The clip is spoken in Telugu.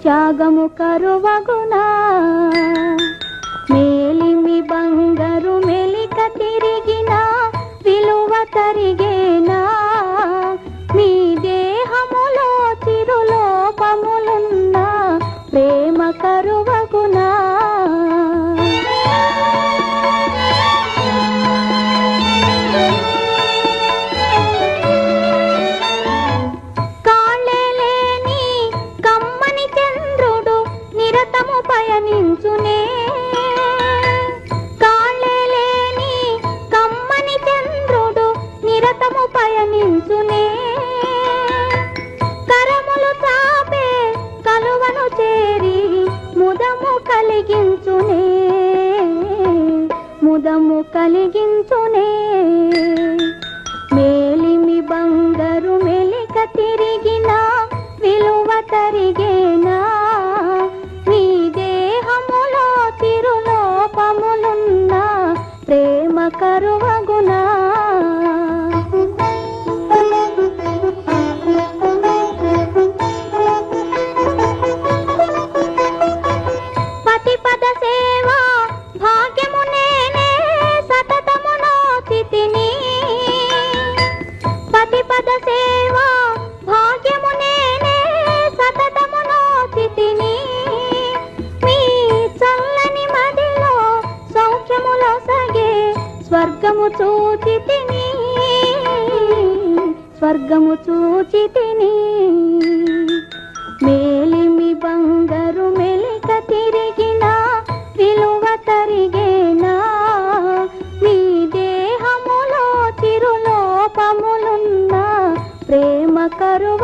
త్యాగము కరువగునా మేలిమి బంగారు మెలిక తిరిగిన విలువ తరిగేనా మీ దేహములో చిరులోపములున్న ప్రేమ కరువగునా పయనించునే కాళ్ళేలేని కమ్మని చంద్రుడు నిరతము పయనించునే కరములు చాపే కలువను చేరి ముదము కలిగించునే ముదము కలిగించునే మేలిమి బంగారు మెలిక తిరిగిన విలువ తరిగేనా నీ దేహములో తిరులోపములున్న ప్రేమ కరువగునా పతిపద సేవ భాగ్యము నేనే సతతము నోచితిని పతిపద సేవ భాగ్యము నేనే సతతము నోచితిని స్వర్గము చూచితిని స్వర్గము చూచితిని మేలిమి బంగారు మెలిక తిరిగిన విలువ తరిగేనా మీ దేహములో చిరులోపములున్న ప్రేమ కరువ